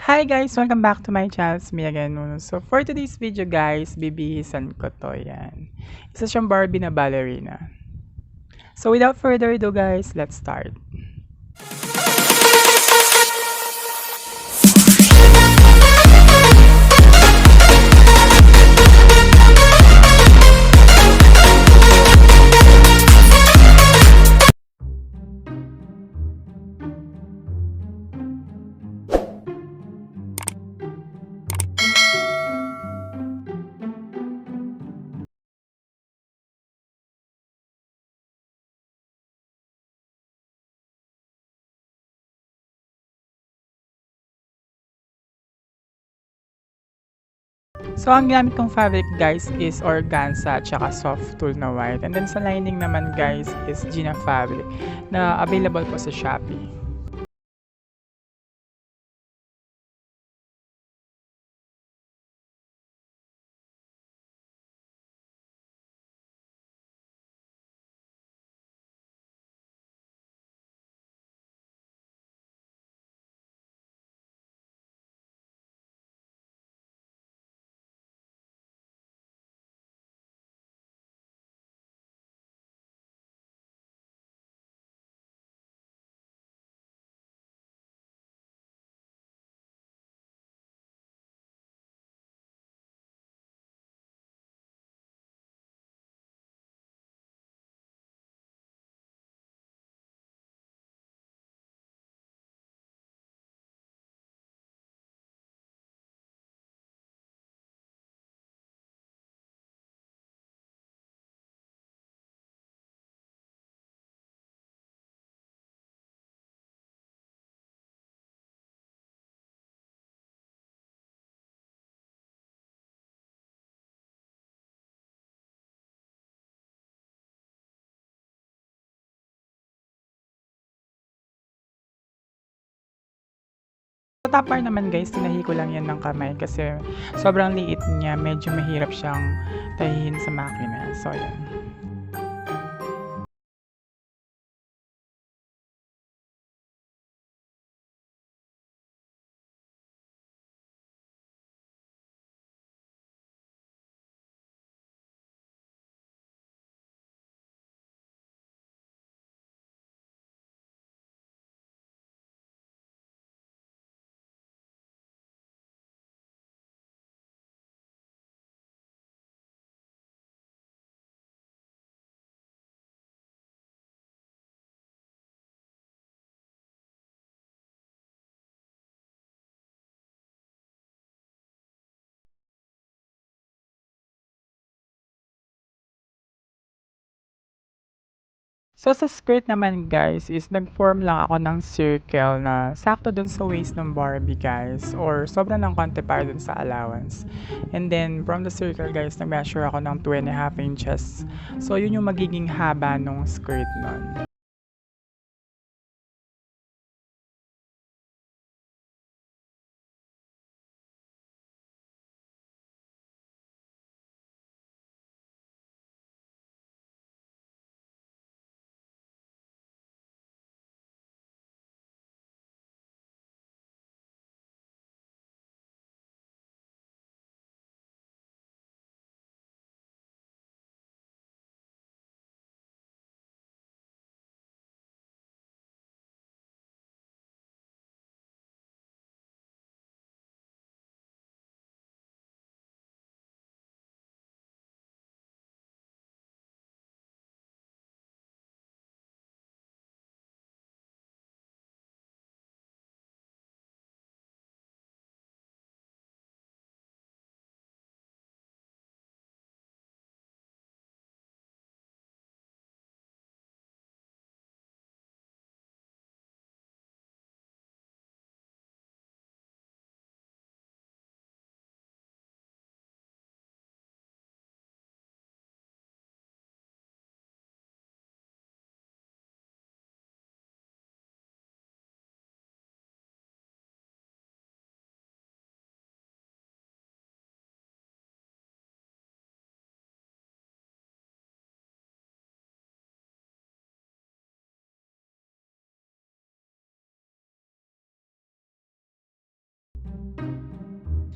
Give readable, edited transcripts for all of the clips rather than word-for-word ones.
Hi guys! Welcome back to my channel. It's me again, Nuno. So for today's video guys, bibihisan ko to yan. Isa siyang Barbie na ballerina. So without further ado guys, let's start. So ang ginamit kong fabric guys is organza at saka soft tulle na white. And then sa lining naman guys is Gina fabric na available po sa Shopee. Sa top part naman guys, tinahi ko lang yan ng kamay kasi sobrang liit niya, medyo mahirap siyang tahihin sa makina. So yan. So sa skirt naman guys is nag-form lang ako ng circle na sakto dun sa waist ng Barbie guys or sobra ng konti para dun sa allowance. And then from the circle guys, nag-measure ako ng 2.5 inches. So yun yung magiging haba nung skirt nun.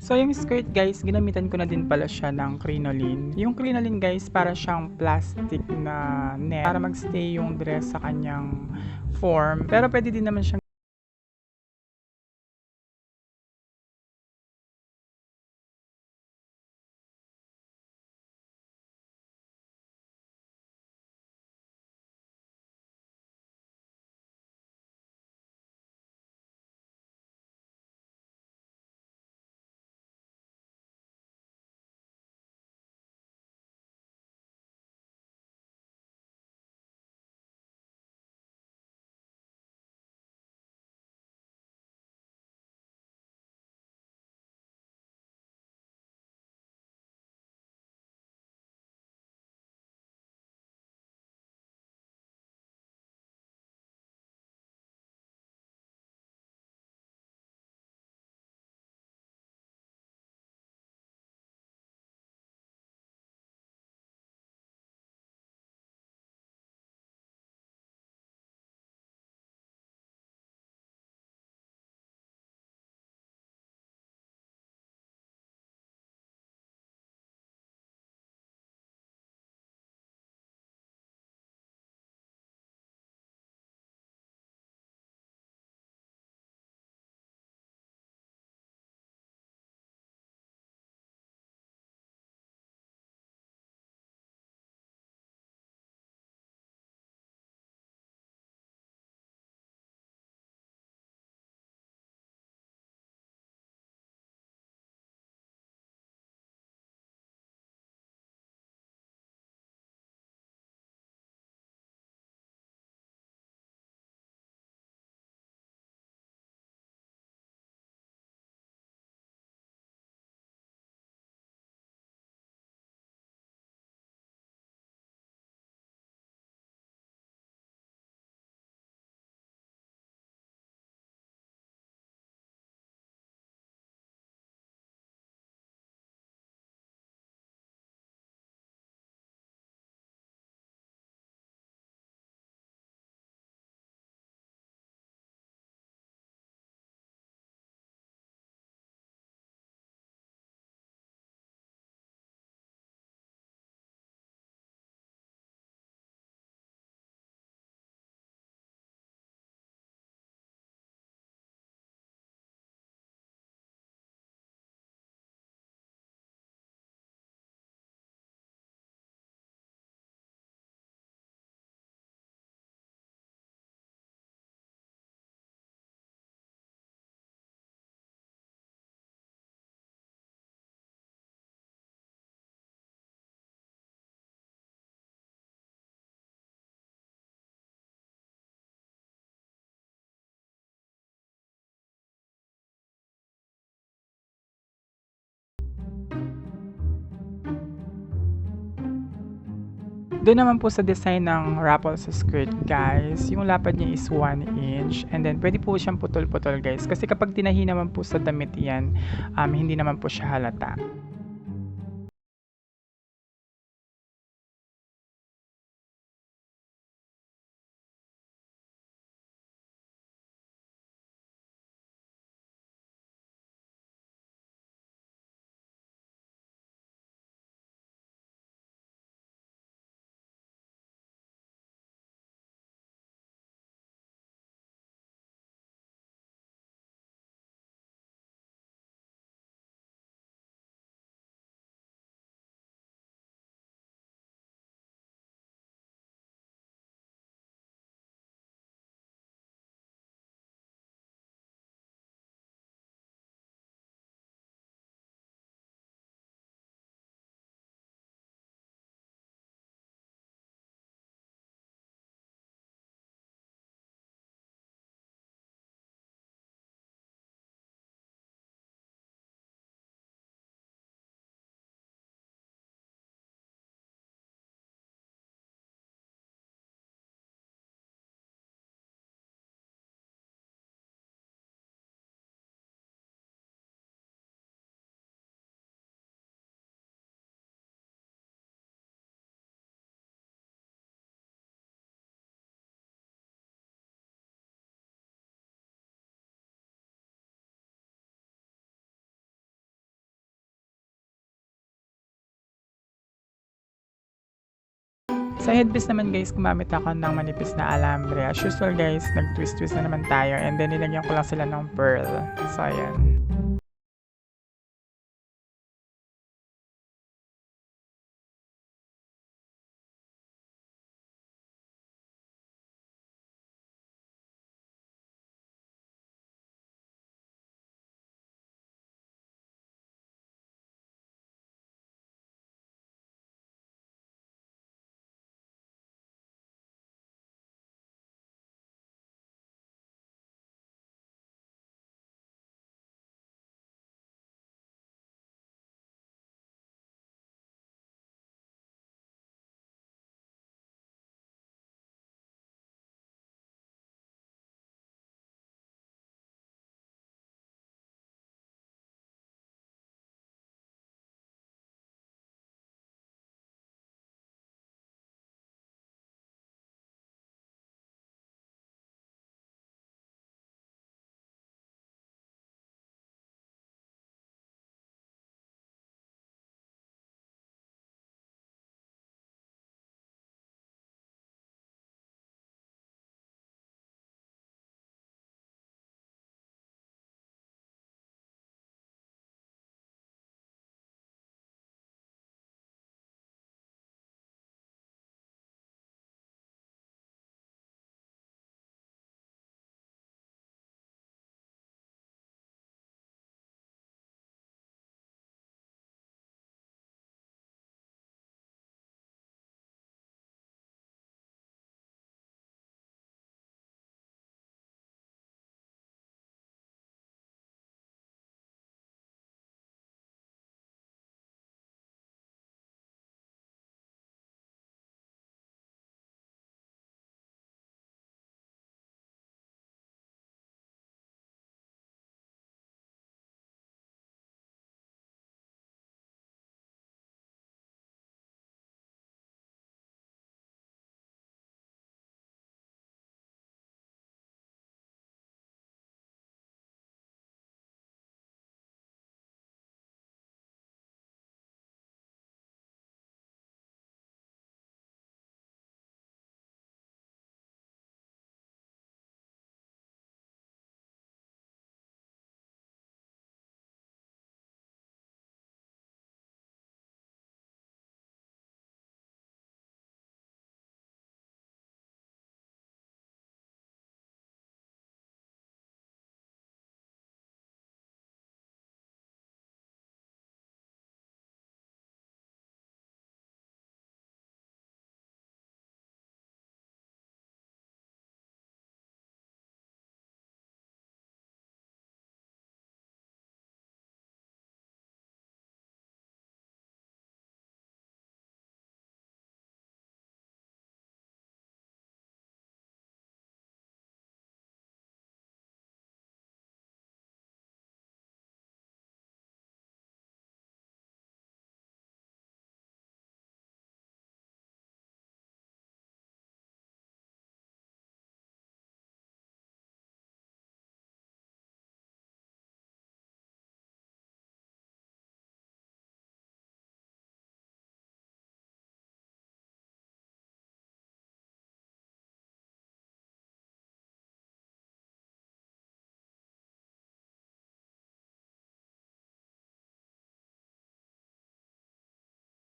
So, yung skirt guys, ginamitan ko na din pala siya ng crinoline. Yung crinoline guys, para siyang plastic na net para magstay yung dress sa kanyang form. Pero pwede din naman siyang doon naman po sa design ng ruffle sa skirt guys, yung lapad niya is 1 inch and then pwede po siyang putol-putol guys kasi kapag tinahi naman po sa damit yan, hindi naman po siya halata. Sa headpiece naman guys, gumamit ako ng manipis na alambre. As usual guys, nag-twist-twist na naman tayo and then nilagyan ko lang sila ng pearl. So ayan.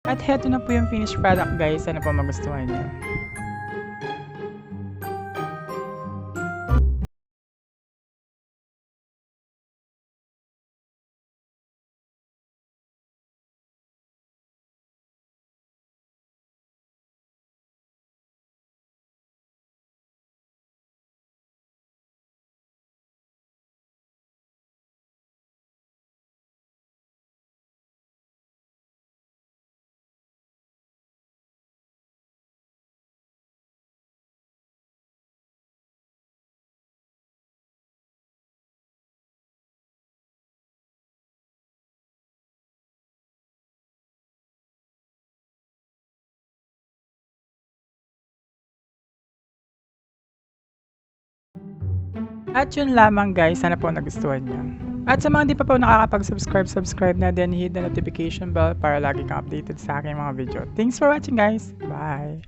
At heto na po yung finished product guys. Sana po magustuhan niyo. At yun lamang guys, sana po nagustuhan niyo. At sa mga hindi pa po nakakapag-subscribe na then hit the notification bell para lagi kang updated sa aking mga video. Thanks for watching guys! Bye!